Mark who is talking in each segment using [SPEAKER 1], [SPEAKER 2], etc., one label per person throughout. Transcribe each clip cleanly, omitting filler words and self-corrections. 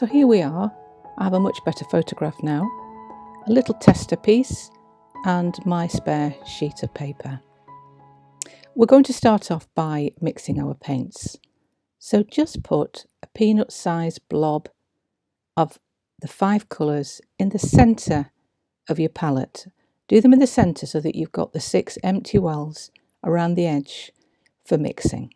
[SPEAKER 1] So here we are. I have a much better photograph now, a little tester piece and my spare sheet of paper. We're going to start off by mixing our paints. So just put a peanut-sized blob of the 5 colours in the centre of your palette. Do them in the centre so that you've got the 6 empty wells around the edge for mixing.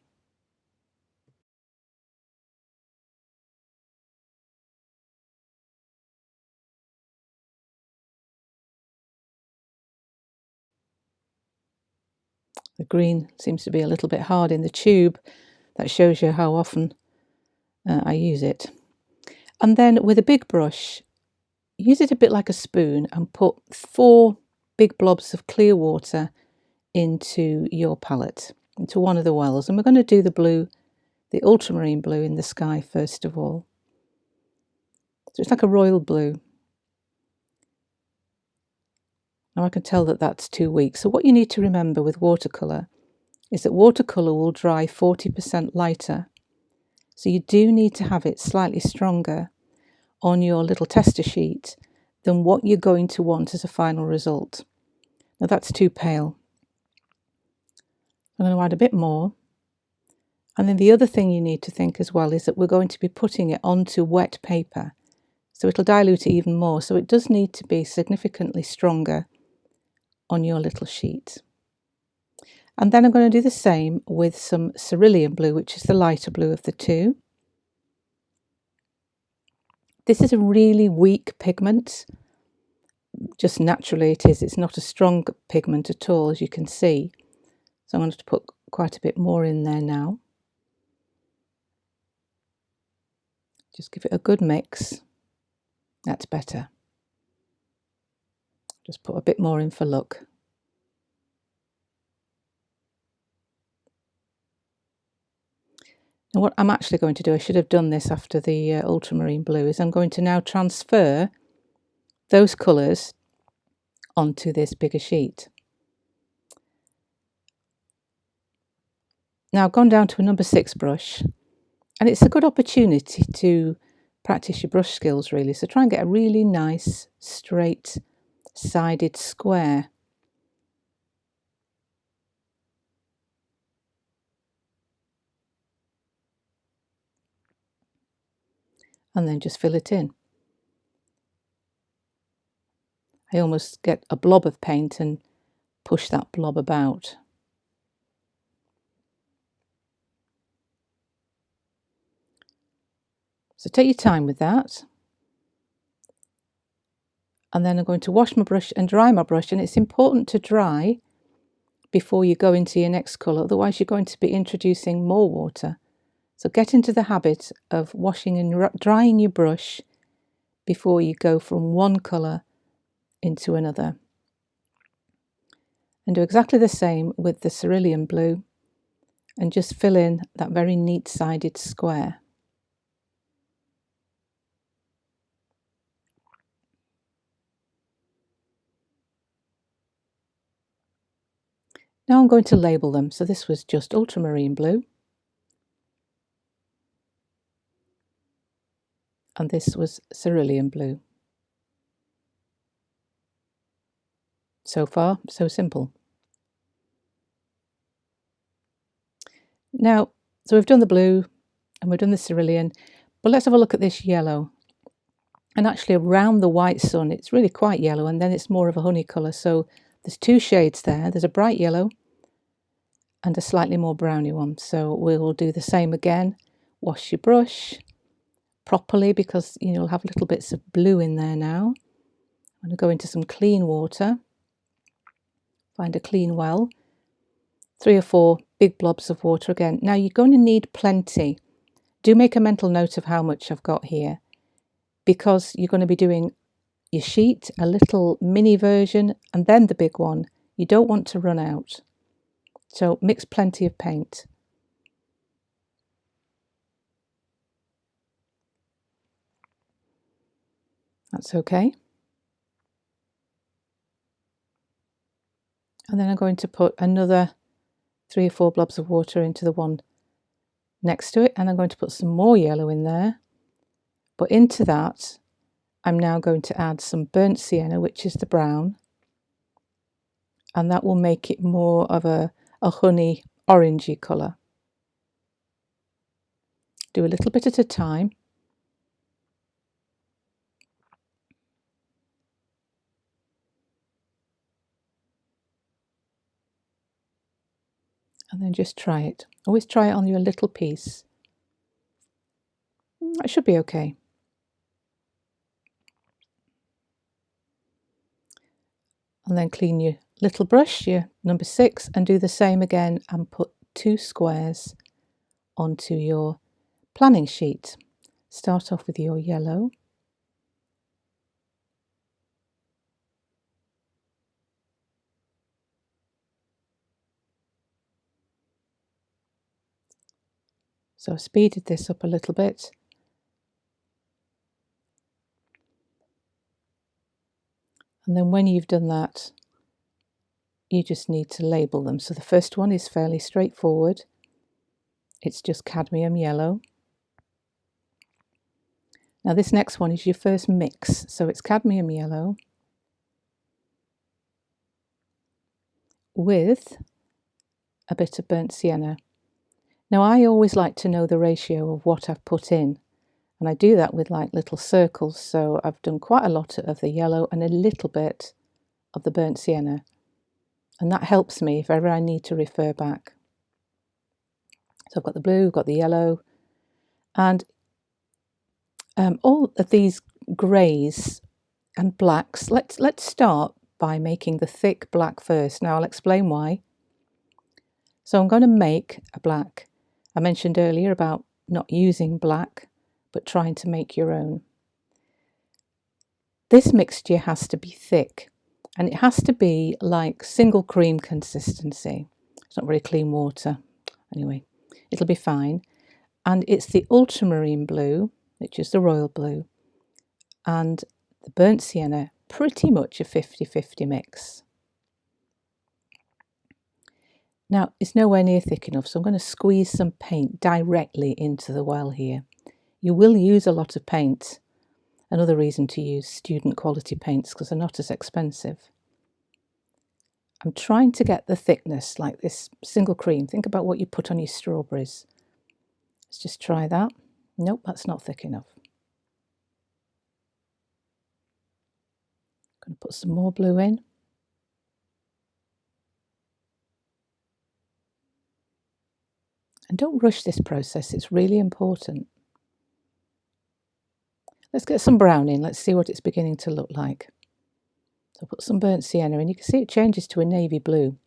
[SPEAKER 1] The green seems to be a little bit hard in the tube. That shows you how often I use it. And then with a big brush, use it a bit like a spoon and put 4 big blobs of clear water into your palette, into one of the wells. And we're going to do the blue, the ultramarine blue in the sky first of all. So it's like a royal blue. Now I can tell that that's too weak. So what you need to remember with watercolour is that watercolour will dry 40% lighter. So you do need to have it slightly stronger on your little tester sheet than what you're going to want as a final result. Now that's too pale. I'm going to add a bit more. And then the other thing you need to think as well is that we're going to be putting it onto wet paper. So it'll dilute it even more. So it does need to be significantly stronger on your little sheet. And then I'm going to do the same with some cerulean blue, which is the lighter blue of the two. This is a really weak pigment. Just naturally it is. It's not a strong pigment at all, as you can see. So I'm going to put quite a bit more in there now. Just give it a good mix. That's better. Just put a bit more in for look. And what I'm actually going to do, I should have done this after the ultramarine blue, is I'm going to now transfer those colours onto this bigger sheet. Now I've gone down to a number 6 brush, and it's a good opportunity to practice your brush skills really. So try and get a really nice straight sided square. And then just fill it in. I almost get a blob of paint and push that blob about. So take your time with that. And then I'm going to wash my brush and dry my brush, and it's important to dry before you go into your next colour, otherwise you're going to be introducing more water. So get into the habit of washing and drying your brush before you go from one colour into another. And do exactly the same with the cerulean blue, and just fill in that very neat sided square. Now I'm going to label them. So this was just ultramarine blue, and this was cerulean blue. So far, so simple. Now, so we've done the blue and we've done the cerulean, but let's have a look at this yellow. And actually around the white sun, it's really quite yellow, and then it's more of a honey colour. So there's 2 shades there. There's a bright yellow and a slightly more browny one. So we will do the same again. Wash your brush properly, because you'll have little bits of blue in there now. I'm going to go into some clean water. Find a clean well. 3 or 4 big blobs of water again. Now you're going to need plenty. Do make a mental note of how much I've got here, because you're going to be doing your sheet, a little mini version, and then the big one. You don't want to run out. So mix plenty of paint. That's okay. And then I'm going to put another 3 or 4 blobs of water into the one next to it, and I'm going to put some more yellow in there. But into that, I'm now going to add some burnt sienna, which is the brown, and that will make it more of a honey orangey colour. Do a little bit at a time. And then just try it. Always try it on your little piece. That should be okay. And then clean your little brush, your number 6, and do the same again and put 2 squares onto your planning sheet. Start off with your yellow. So I've speeded this up a little bit. And then when you've done that, you just need to label them. So the first one is fairly straightforward. It's just cadmium yellow. Now this next one is your first mix. So it's cadmium yellow with a bit of burnt sienna. Now I always like to know the ratio of what I've put in, and I do that with like little circles. So I've done quite a lot of the yellow and a little bit of the burnt sienna, and that helps me if ever I need to refer back. So I've got the blue, I've got the yellow, and all of these greys and blacks. Let's start by making the thick black first. Now I'll explain why. So I'm going to make a black. I mentioned earlier about not using black, but trying to make your own. This mixture has to be thick, and it has to be like single cream consistency. It's not very clean water. Anyway, it'll be fine. And it's the ultramarine blue, which is the royal blue, and the burnt sienna, pretty much a 50-50 mix. Now, it's nowhere near thick enough, so I'm going to squeeze some paint directly into the well here. You will use a lot of paint. Another reason to use student quality paints, because they're not as expensive. I'm trying to get the thickness like this single cream. Think about what you put on your strawberries. Let's just try that. Nope, that's not thick enough. I'm going to put some more blue in. And don't rush this process, it's really important. Let's get some brown in, let's see what it's beginning to look like. So I'll put some burnt sienna in. You can see it changes to a navy blue.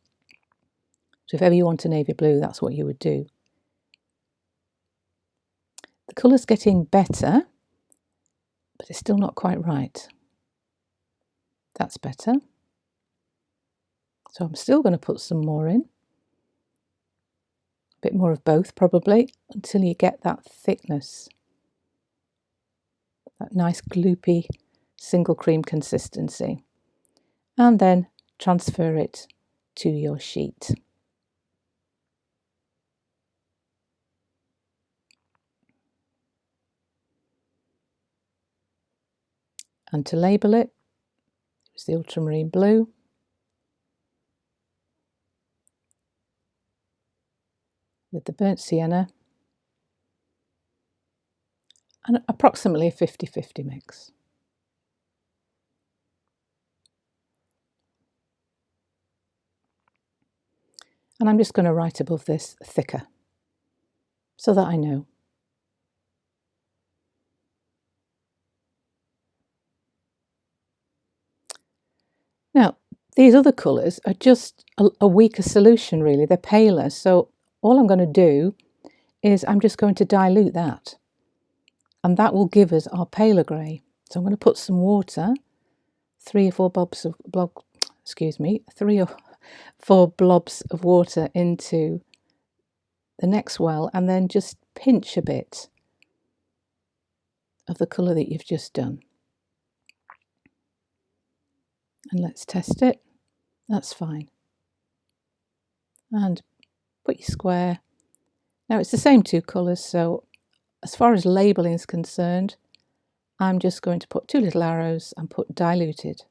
[SPEAKER 1] So if ever you want a navy blue, that's what you would do. The colour's getting better, but it's still not quite right. That's better. So I'm still going to put some more in. A bit more of both probably, until you get that thickness. That nice gloopy single cream consistency. And then transfer it to your sheet. And to label it, it's the ultramarine blue. With the burnt sienna. And approximately a 50-50 mix. And I'm just going to write above this thicker, so that I know. Now, these other colours are just a weaker solution really, they're paler, so all I'm going to do is I'm just going to dilute that. And that will give us our paler grey. So I'm going to put some water, 3 or 4 blobs of water into the next well, and then just pinch a bit of the colour that you've just done. And let's test it. That's fine. And put your square. Now it's the same 2 colours, so as far as labelling is concerned, I'm just going to put 2 little arrows and put diluted.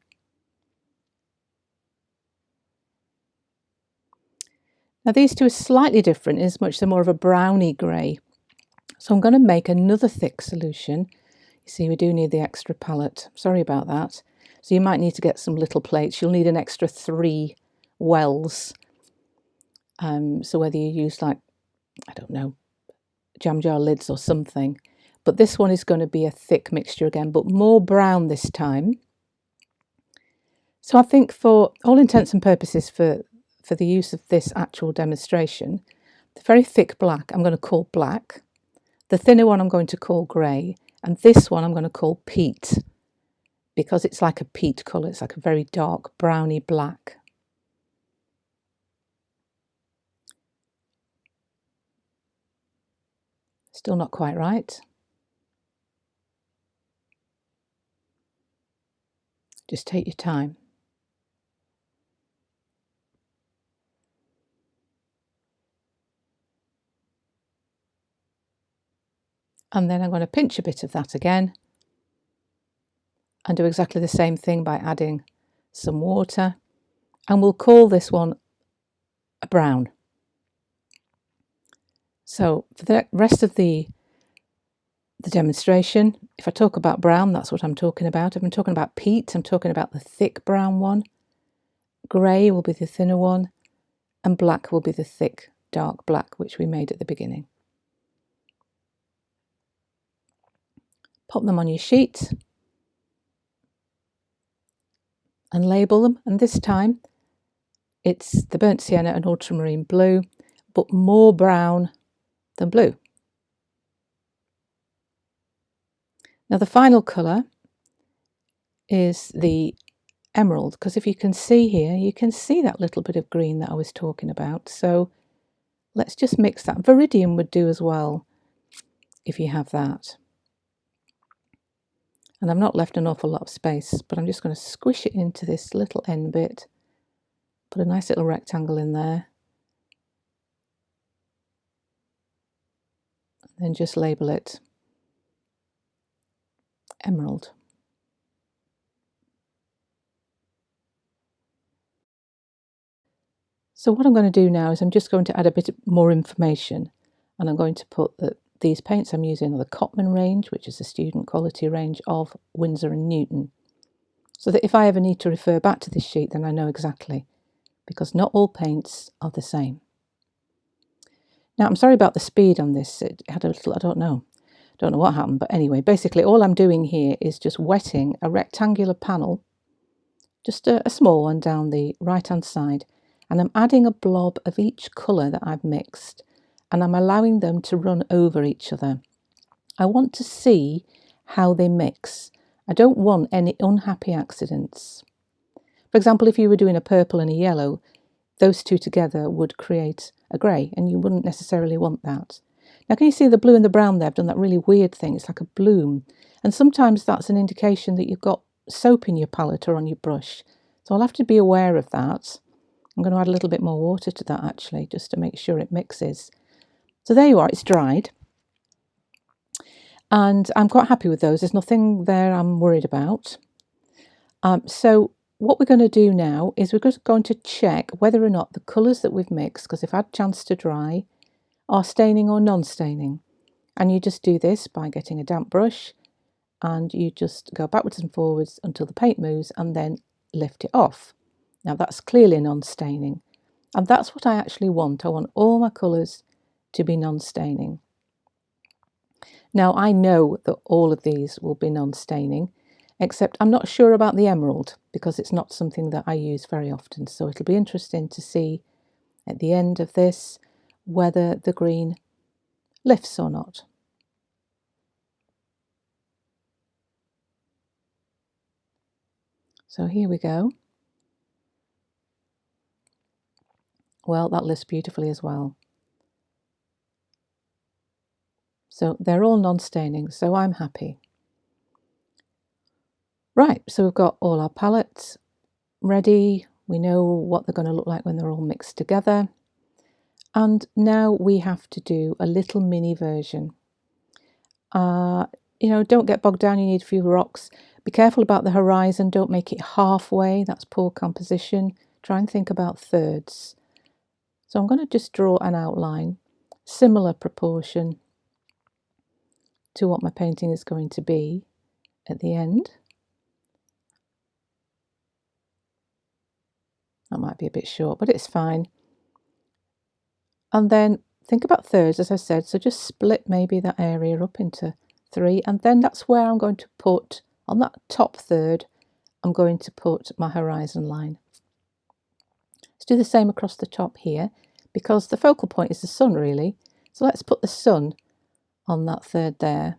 [SPEAKER 1] Now these two are slightly different in as much they're more of a browny grey. So I'm going to make another thick solution. You see, we do need the extra palette. Sorry about that. So you might need to get some little plates. You'll need an extra 3 wells. So whether you use, like, I don't know, jam jar lids or something. But this one is going to be a thick mixture again, but more brown this time. So I think for all intents and purposes for the use of this actual demonstration, the very thick black I'm going to call black. The thinner one I'm going to call grey, and this one I'm going to call peat, because it's like a peat colour. It's like a very dark browny black. Still not quite right. Just take your time. And then I'm going to pinch a bit of that again and do exactly the same thing by adding some water. And we'll call this one a brown. So for the rest of the demonstration, if I talk about brown, that's what I'm talking about. If I'm talking about peat, I'm talking about the thick brown one. Grey will be the thinner one, and black will be the thick dark black, which we made at the beginning. Pop them on your sheet and label them, and this time it's the burnt sienna and ultramarine blue, but more brown than blue. Now the final colour is the emerald, because if you can see here, you can see that little bit of green that I was talking about. So let's just mix that. Viridian would do as well if you have that. And I've not left an awful lot of space, but I'm just going to squish it into this little end bit, put a nice little rectangle in there, and then just label it emerald. So what I'm going to do now is I'm just going to add a bit more information, and I'm going to put that these paints I'm using are the Cotman range, which is the student quality range of Winsor and Newton, so that if I ever need to refer back to this sheet, then I know exactly, because not all paints are the same. Now I'm sorry about the speed on this. It had a little, I don't know what happened, but anyway, basically all I'm doing here is just wetting a rectangular panel, just a small one down the right hand side, and I'm adding a blob of each colour that I've mixed, and I'm allowing them to run over each other. I want to see how they mix. I don't want any unhappy accidents. For example, if you were doing a purple and a yellow, those two together would create a grey, and you wouldn't necessarily want that. Now can you see the blue and the brown there? I've done that really weird thing. It's like a bloom, and sometimes that's an indication that you've got soap in your palette or on your brush. So I'll have to be aware of that. I'm going to add a little bit more water to that actually, just to make sure it mixes. So there you are, it's dried. And I'm quite happy with those. There's nothing there I'm worried about. So what we're going to do now is we're just going to check whether or not the colours that we've mixed, because they've had a chance to dry, are staining or non-staining. And you just do this by getting a damp brush, and you just go backwards and forwards until the paint moves, and then lift it off. Now that's clearly non-staining, and that's what I actually want. I want all my colours to be non-staining. Now I know that all of these will be non-staining, except I'm not sure about the emerald, because it's not something that I use very often. So it'll be interesting to see at the end of this whether the green lifts or not. So here we go. Well, that lifts beautifully as well. So they're all non-staining, so I'm happy. Right, so we've got all our palettes ready. We know what they're going to look like when they're all mixed together. And now we have to do a little mini version. you know, don't get bogged down. You need a few rocks. Be careful about the horizon. Don't make it halfway. That's poor composition. Try and think about thirds. So I'm going to just draw an outline, similar proportion to what my painting is going to be at the end. That might be a bit short, but it's fine. And then think about thirds, as I said. So just split maybe that area up into 3, and then that's where I'm going to put, on that top third, I'm going to put my horizon line. Let's do the same across the top here, because the focal point is the sun really. So let's put the sun on that third there.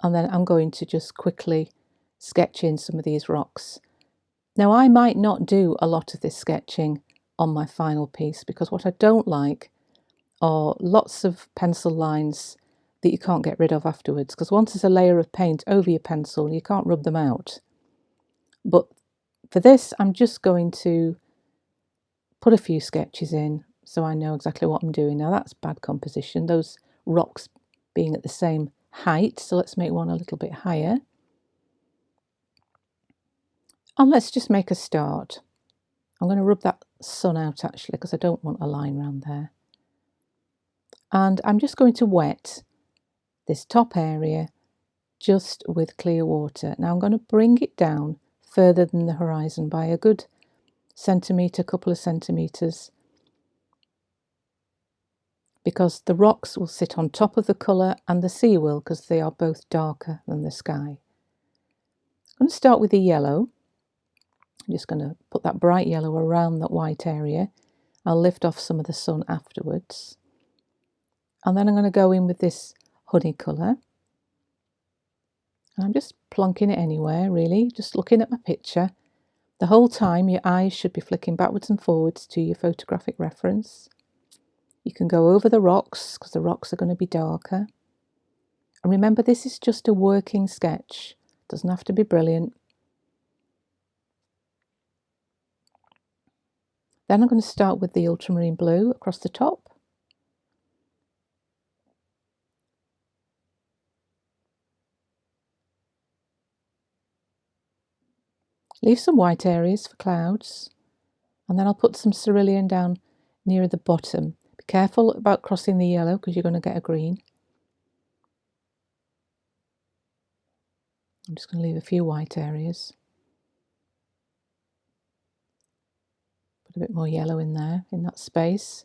[SPEAKER 1] And then I'm going to just quickly sketch in some of these rocks. Now I might not do a lot of this sketching on my final piece, because what I don't like are lots of pencil lines that you can't get rid of afterwards, because once there's a layer of paint over your pencil, you can't rub them out. But for this, I'm just going to put a few sketches in so I know exactly what I'm doing. Now that's bad composition, those rocks being at the same height, so let's make one a little bit higher. And let's just make a start. I'm going to rub that sun out actually, because I don't want a line around there. And I'm just going to wet this top area just with clear water. Now I'm going to bring it down further than the horizon by a good centimetre, couple of centimetres, because the rocks will sit on top of the colour and the sea will, because they are both darker than the sky. I'm going to start with the yellow. I'm just going to put that bright yellow around that white area. I'll lift off some of the sun afterwards. And then I'm going to go in with this honey colour. And I'm just plonking it anywhere, really, just looking at my picture. The whole time your eyes should be flicking backwards and forwards to your photographic reference. You can go over the rocks, because the rocks are going to be darker. And remember, this is just a working sketch. It doesn't have to be brilliant. Then I'm going to start with the ultramarine blue across the top. Leave some white areas for clouds. And then I'll put some cerulean down near the bottom. Be careful about crossing the yellow, because you're going to get a green. I'm just going to leave a few white areas. Put a bit more yellow in there, in that space.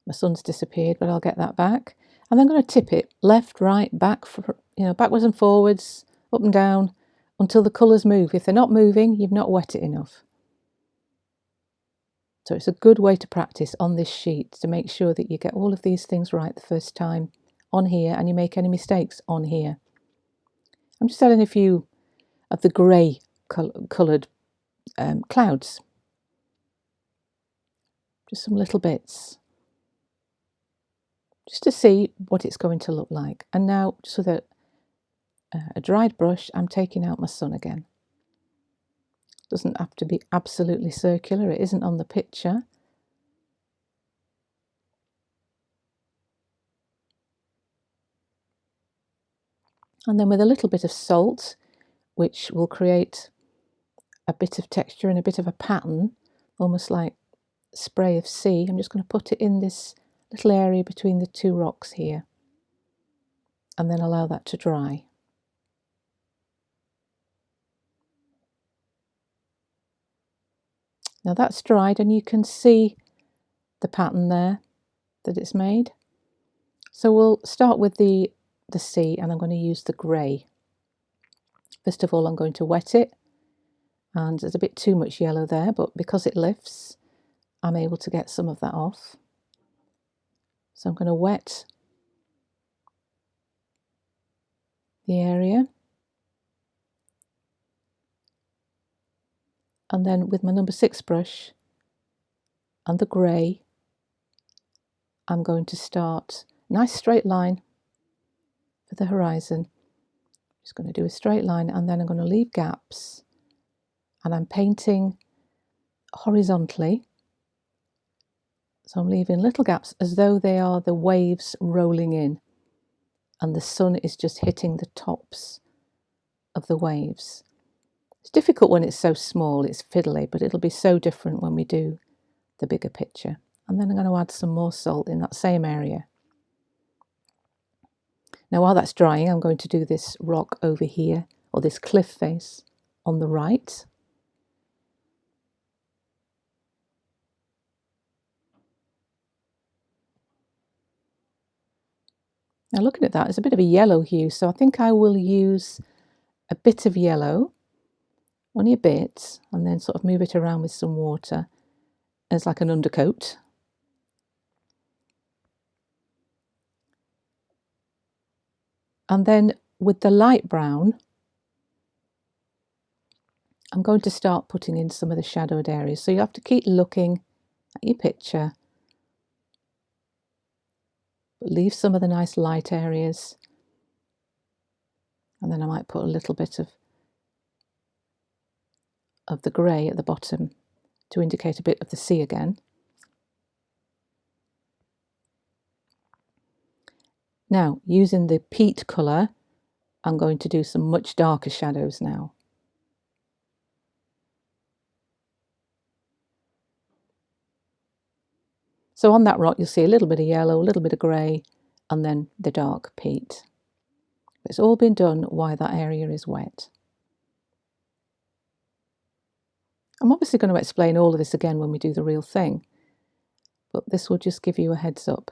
[SPEAKER 1] My sun's disappeared, but I'll get that back. And then I'm going to tip it left, right, back, backwards and forwards, up and down, until the colours move. If they're not moving, you've not wet it enough. So it's a good way to practice on this sheet, to make sure that you get all of these things right the first time on here, and you make any mistakes on here. I'm just adding a few of the grey coloured clouds. Just some little bits, just to see what it's going to look like. And now, just with a dried brush, I'm taking out my sun again. Doesn't have to be absolutely circular, it isn't on the picture. And then with a little bit of salt, which will create a bit of texture and a bit of a pattern, almost like spray of sea, I'm just going to put it in this little area between the two rocks here, and then allow that to dry. Now that's dried, and you can see the pattern there that it's made. So we'll start with the sea, and I'm going to use the grey. First of all, I'm going to wet it, and there's a bit too much yellow there, but because it lifts, I'm able to get some of that off. So I'm going to wet the area, and then with my number 6 brush and the grey, I'm going to start a nice straight line for the horizon. Just going to do a straight line, and then I'm going to leave gaps, and I'm painting horizontally So I'm leaving little gaps as though they are the waves rolling in and the sun is just hitting the tops of the waves. It's difficult when it's so small, it's fiddly, but it'll be so different when we do the bigger picture. And then I'm going to add some more salt in that same area. Now while that's drying, I'm going to do this rock over here, or this cliff face on the right. Now looking at that, it's a bit of a yellow hue, so I think I will use a bit of yellow, only a bit, and then sort of move it around with some water as like an undercoat. And then with the light brown, I'm going to start putting in some of the shadowed areas. So you have to keep looking at your picture, but leave some of the nice light areas. And then I might put a little bit of the grey at the bottom to indicate a bit of the sea again. Now, using the peat colour, I'm going to do some much darker shadows now. So on that rock, you'll see a little bit of yellow, a little bit of grey, and then the dark peat. It's all been done while that area is wet. I'm obviously going to explain all of this again when we do the real thing, but this will just give you a heads up.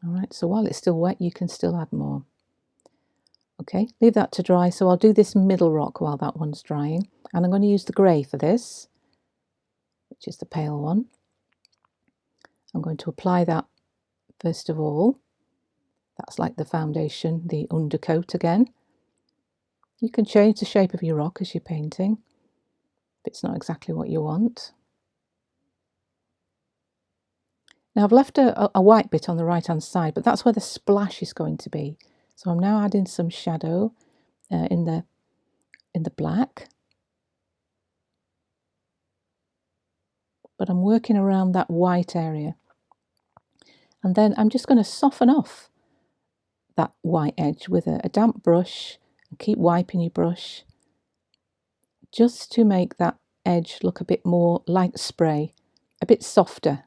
[SPEAKER 1] Alright, so while it's still wet, you can still add more. Okay, leave that to dry. So I'll do this middle rock while that one's drying. And I'm going to use the grey for this, which is the pale one. I'm going to apply that first of all. That's like the foundation, the undercoat again. You can change the shape of your rock as you're painting if it's not exactly what you want. Now I've left a white bit on the right hand side, but that's where the splash is going to be. So I'm now adding some shadow in the black, but I'm working around that white area. And then I'm just going to soften off that white edge with a damp brush, and keep wiping your brush just to make that edge look a bit more like spray, a bit softer.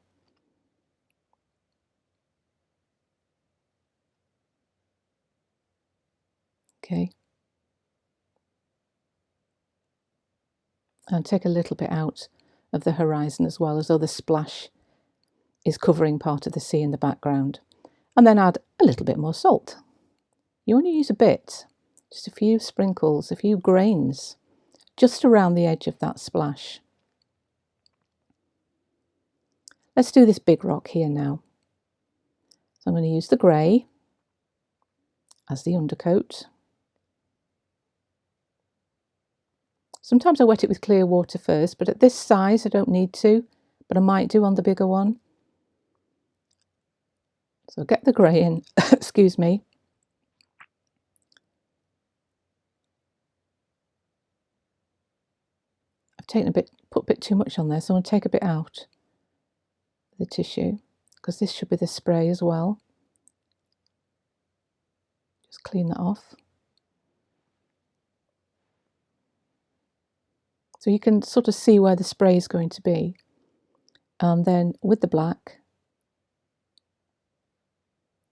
[SPEAKER 1] Okay. And take a little bit out of the horizon as well, as though the splash is covering part of the sea in the background. And then add a little bit more salt. You only use a bit, just a few sprinkles, a few grains, just around the edge of that splash. Let's do this big rock here now. So I'm going to use the grey as the undercoat. Sometimes I wet it with clear water first, but at this size I don't need to, but I might do on the bigger one. So get the grey in, excuse me. I've taken put a bit too much on there, so I'm going to take a bit out of the tissue, because this should be the spray as well. Just clean that off. So you can sort of see where the spray is going to be. And then with the black,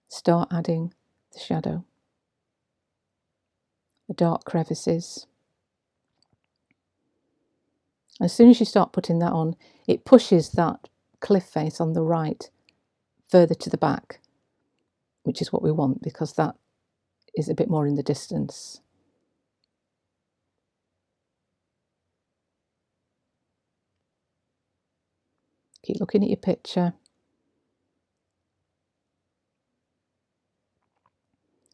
[SPEAKER 1] start adding the shadow, the dark crevices. As soon as you start putting that on, it pushes that cliff face on the right further to the back, which is what we want because that is a bit more in the distance. Keep looking at your picture.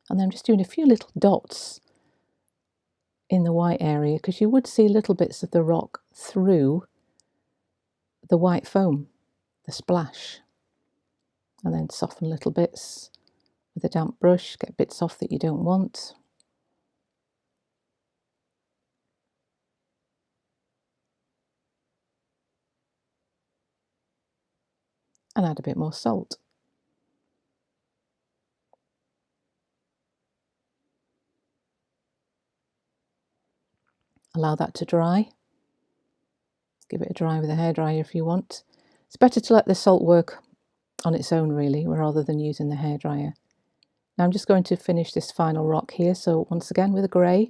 [SPEAKER 1] And then I'm just doing a few little dots in the white area because you would see little bits of the rock through the white foam, the splash. And then soften little bits with a damp brush, get bits off that you don't want. and add a bit more salt. Allow that to dry. Give it a dry with a hairdryer if you want. It's better to let the salt work on its own really, rather than using the hairdryer. Now I'm just going to finish this final rock here, so once again with a grey.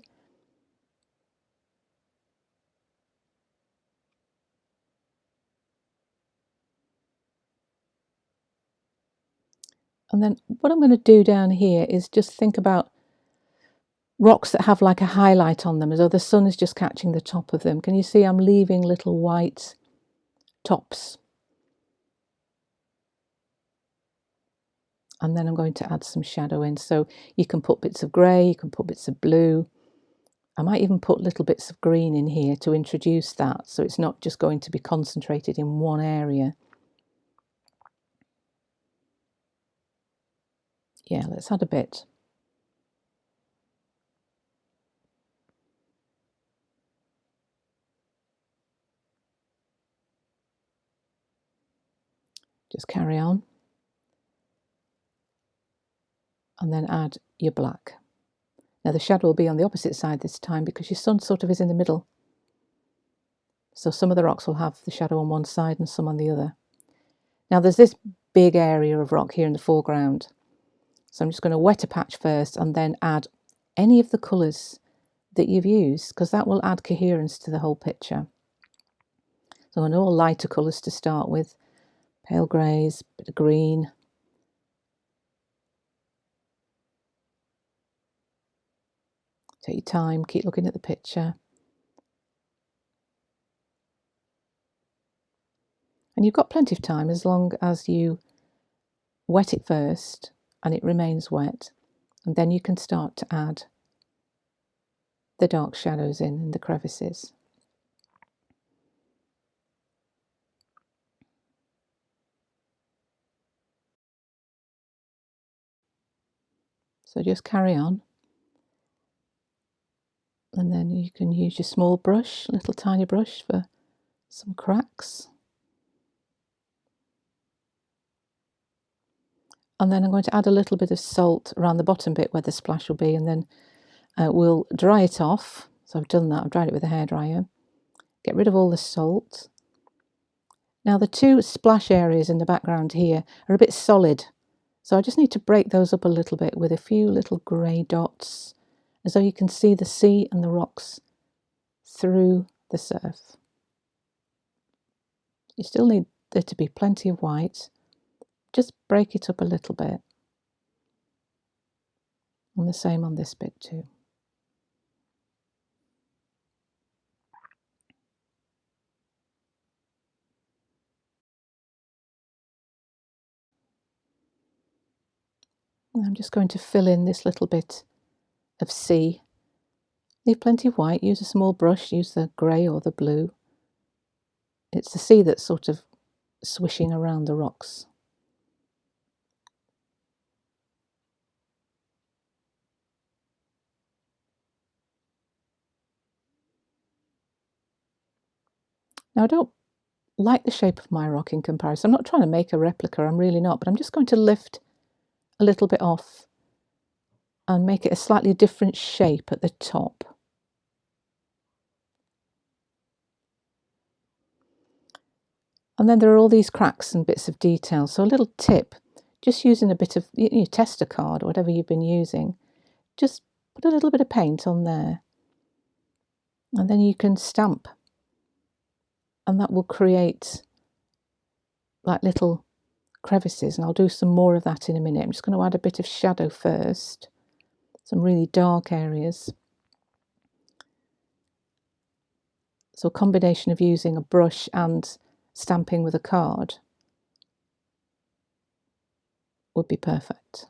[SPEAKER 1] And then what I'm going to do down here is just think about rocks that have like a highlight on them, as though the sun is just catching the top of them. Can you see I'm leaving little white tops? And then I'm going to add some shadow in. So you can put bits of grey, you can put bits of blue. I might even put little bits of green in here to introduce that, so it's not just going to be concentrated in one area. Yeah, let's add a bit. Just carry on. And then add your black. Now the shadow will be on the opposite side this time because your sun sort of is in the middle. So some of the rocks will have the shadow on one side and some on the other. Now there's this big area of rock here in the foreground. So I'm just going to wet a patch first and then add any of the colours that you've used, because that will add coherence to the whole picture. So I know all lighter colours to start with. Pale greys, bit of green. Take your time, keep looking at the picture. And you've got plenty of time as long as you wet it first and it remains wet, and then you can start to add the dark shadows in the crevices. So just carry on, and then you can use your small brush, little tiny brush, for some cracks. And then I'm going to add a little bit of salt around the bottom bit where the splash will be, and then we'll dry it off. So I've done that, I've dried it with a hairdryer. Get rid of all the salt. Now the two splash areas in the background here are a bit solid, so I just need to break those up a little bit with a few little grey dots, as though you can see the sea and the rocks through the surf. You still need there to be plenty of white. Just break it up a little bit. And the same on this bit too. And I'm just going to fill in this little bit of sea. Leave plenty of white, use a small brush, use the grey or the blue. It's the sea that's sort of swishing around the rocks. Now I don't like the shape of my rock in comparison. I'm not trying to make a replica, I'm really not, but I'm just going to lift a little bit off and make it a slightly different shape at the top. And then there are all these cracks and bits of detail. So a little tip, just using a bit of your tester card or whatever you've been using, just put a little bit of paint on there. And then you can stamp. And that will create like little crevices. And I'll do some more of that in a minute. I'm just going to add a bit of shadow first. Some really dark areas. So a combination of using a brush and stamping with a card would be perfect.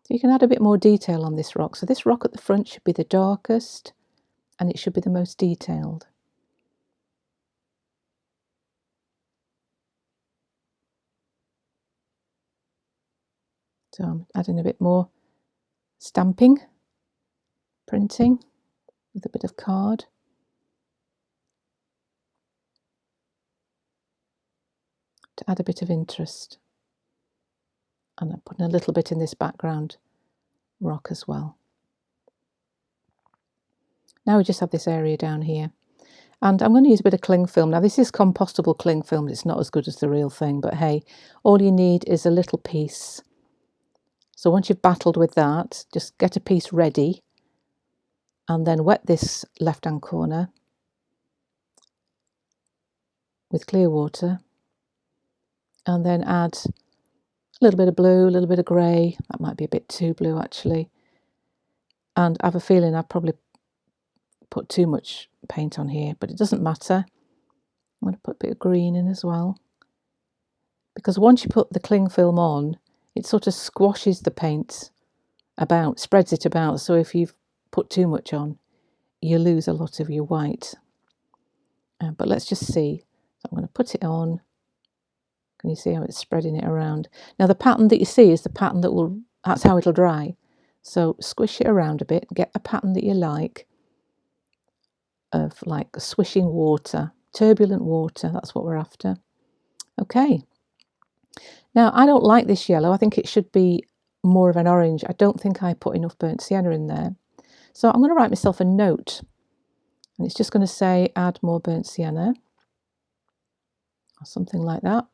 [SPEAKER 1] So you can add a bit more detail on this rock. So this rock at the front should be the darkest and it should be the most detailed. So I'm adding a bit more stamping, printing with a bit of card. add a bit of interest. And I'm putting a little bit in this background rock as well. Now we just have this area down here. And I'm going to use a bit of cling film. Now this is compostable cling film. It's not as good as the real thing, but hey, all you need is a little piece. So once you've battled with that, just get a piece ready and then wet this left-hand corner with clear water and then add a little bit of blue, a little bit of grey. That might be a bit too blue actually. And I have a feeling I've probably put too much paint on here, but it doesn't matter. I'm going to put a bit of green in as well, because once you put the cling film on, it sort of squashes the paint about, spreads it about, so if you've put too much on, you lose a lot of your white. But let's just see. So I'm going to put it on. Can you see how it's spreading it around? Now the pattern that you see is the pattern that's how it'll dry. So squish it around a bit, get a pattern that you like, of like swishing water, turbulent water, that's what we're after. Okay. Now I don't like this yellow. I think it should be more of an orange. I don't think I put enough burnt sienna in there. So I'm going to write myself a note, and it's just going to say add more burnt sienna or something like that.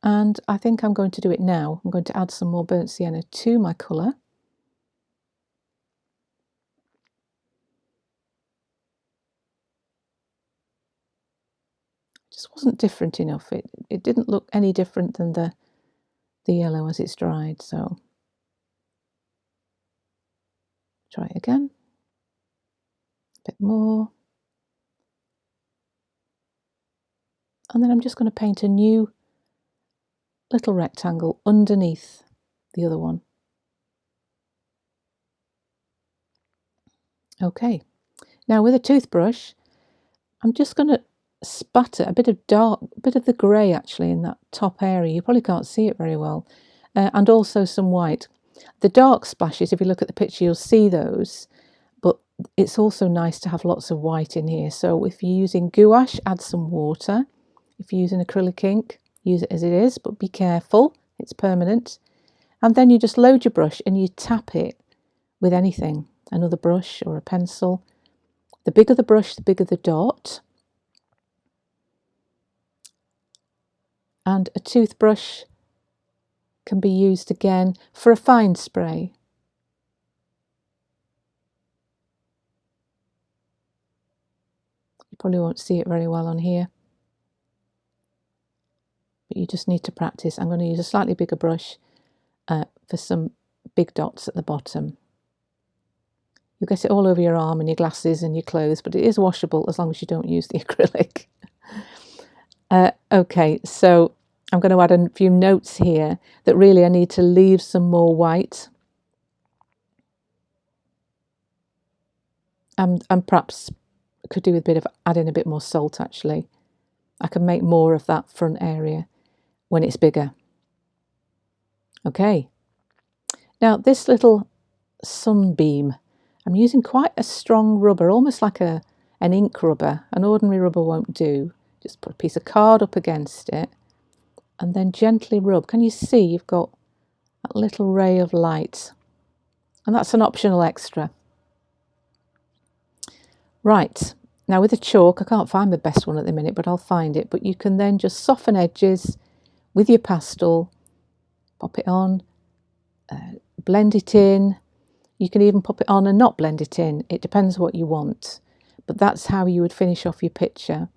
[SPEAKER 1] And I think I'm going to do it now. I'm going to add some more burnt sienna to my colour. Just wasn't different enough. It didn't look any different than the yellow as it's dried, so try it again. A bit more. And then I'm just going to paint a new little rectangle underneath the other one. Okay, now with a toothbrush, I'm just going to spatter a bit of the grey actually in that top area. You probably can't see it very well, and also some white. The dark splashes, if you look at the picture, you'll see those, but it's also nice to have lots of white in here. So if you're using gouache, add some water. If you're using acrylic ink, use it as it is, but be careful, it's permanent. And then you just load your brush and you tap it with anything, another brush or a pencil. The bigger the brush, the bigger the dot. And a toothbrush can be used again for a fine spray. You probably won't see it very well on here, but you just need to practice. I'm going to use a slightly bigger brush for some big dots at the bottom. You'll get it all over your arm and your glasses and your clothes, but it is washable as long as you don't use the acrylic. Okay, so I'm going to add a few notes here that really I need to leave some more white. And perhaps could do with a bit of adding a bit more salt actually. I can make more of that front area when it's bigger. Okay, now this little sunbeam, I'm using quite a strong rubber, almost like an ink rubber. An ordinary rubber won't do. Just put a piece of card up against it and then gently rub. Can you see you've got that little ray of light? And that's an optional extra. Right, now with a chalk, I can't find the best one at the minute, but I'll find it. But you can then just soften edges with your pastel, pop it on, blend it in. You can even pop it on and not blend it in. It depends what you want. But that's how you would finish off your picture,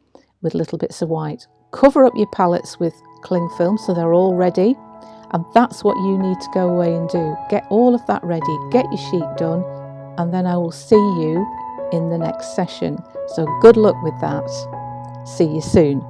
[SPEAKER 1] with little bits of white. Cover up your palettes with cling film so they're all ready. And that's what you need to go away and do. Get all of that ready, get your sheet done, and then I will see you in the next session. So good luck with that. See you soon.